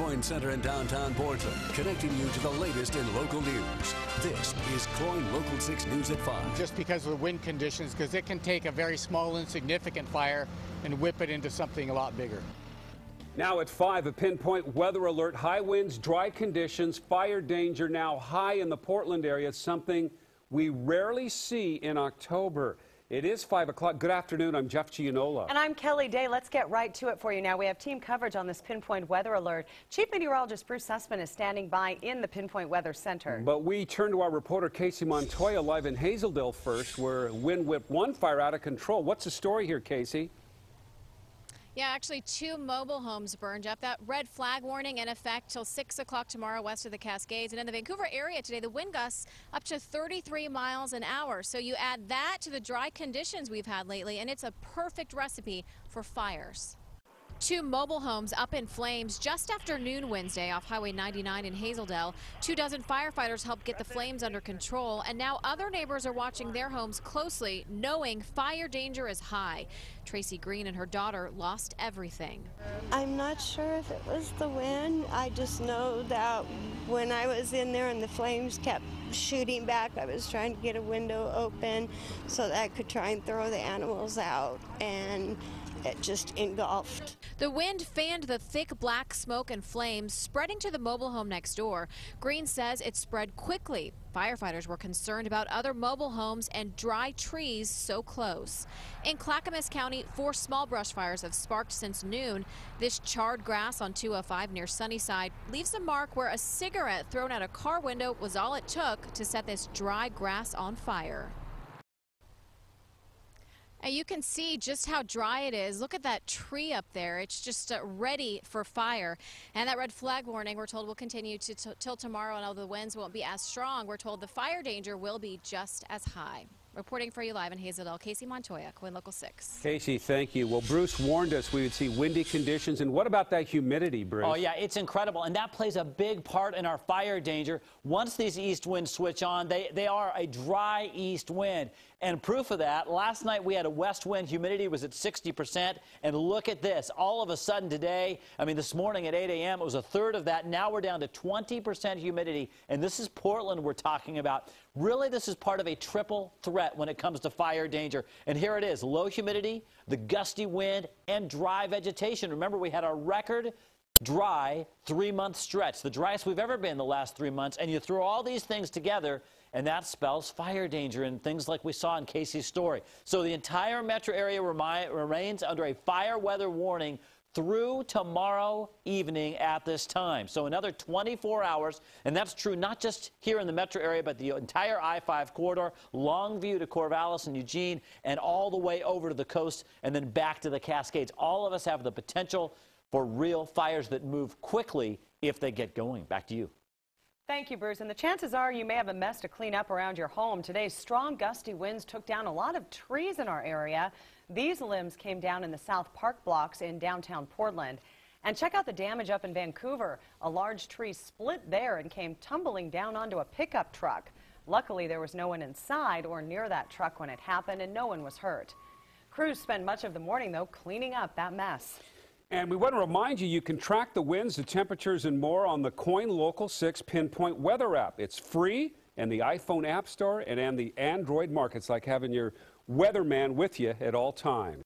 Coyne Center in downtown Portland, connecting you to the latest in local news. This is Coyne Local 6 News at 5. Just because of the wind conditions, because it can take a very small, insignificant fire and whip it into something a lot bigger. Now at 5, a pinpoint weather alert. High winds, dry conditions, fire danger now high in the Portland area, something we rarely see in October. It is 5 o'clock. Good afternoon. I'm Jeff Gianola. And I'm Kelly Day. Let's get right to it for you now. We have team coverage on this pinpoint weather alert. Chief Meteorologist Bruce Sussman is standing by in the Pinpoint Weather Center. But we turn to our reporter Casey Montoya live in Hazeldale first, where wind whipped one fire out of control. What's the story here, Casey? Yeah, actually 2 mobile homes burned up. That red flag warning in effect till 6 o'clock tomorrow west of the Cascades. And in the Vancouver area today, the wind gusts up to 33 miles an hour. So you add that to the dry conditions we've had lately, and it's a perfect recipe for fires. 2 mobile homes up in flames just after noon Wednesday off Highway 99 in Hazeldale. 24 firefighters helped get the flames under control, and now other neighbors are watching their homes closely, knowing fire danger is high. Tracy Green and her daughter lost everything. I'm not sure if it was the wind. I just know that when I was in there and the flames kept shooting back, I was trying to get a window open so that I could try and throw the animals out, and it just engulfed. The wind fanned the thick black smoke and flames, spreading to the mobile home next door. Green says it spread quickly. Firefighters were concerned about other mobile homes and dry trees so close. In Clackamas County, 4 small brush fires have sparked since noon. This charred grass on 205 near Sunnyside leaves a mark where a cigarette thrown out a car window was all it took to set this dry grass on fire. You can see just how dry it is. Look at that tree up there. It's just ready for fire. And that red flag warning, we're told, will continue till tomorrow. And although the winds won't be as strong, we're told the fire danger will be just as high. Reporting for you live in Hazeldale, Casey Montoya, Coyne Local 6. Casey, thank you. Well, Bruce warned us we would see windy conditions. And what about that humidity, Bruce? Oh, yeah, it's incredible. And that plays a big part in our fire danger. Once these east winds switch on, they are a dry east wind. And proof of that, last night we had a west wind. Humidity was at 60%. And look at this. All of a sudden today, this morning at 8 a.m., it was a third of that. Now we're down to 20% humidity. And this is Portland we're talking about. Really, this is part of a triple threat when it comes to fire danger. And here it is, low humidity, the gusty wind, and dry vegetation. Remember, we had a record dry 3-month stretch, the driest we've ever been the last 3 months. And you throw all these things together, and that spells fire danger and things like we saw in Casey's story. So the entire metro area remains under a fire weather warning through tomorrow evening at this time. So another 24 hours, and that's true not just here in the metro area, but the entire I-5 corridor, Longview to Corvallis and Eugene, and all the way over to the coast and then back to the Cascades. All of us have the potential for real fires that move quickly if they get going. Back to you. Thank you, Bruce. And the chances are you may have a mess to clean up around your home. Today's strong gusty winds took down a lot of trees in our area. These limbs came down in the South Park blocks in downtown Portland. And check out the damage up in Vancouver. A large tree split there and came tumbling down onto a pickup truck. Luckily, there was no one inside or near that truck when it happened, and no one was hurt. Crews spent much of the morning, though, cleaning up that mess. And we want to remind you, you can track the winds, the temperatures, and more on the Coyne Local 6 Pinpoint Weather app. It's free in the iPhone App Store and the Android market. It's like having your weatherman with you at all times.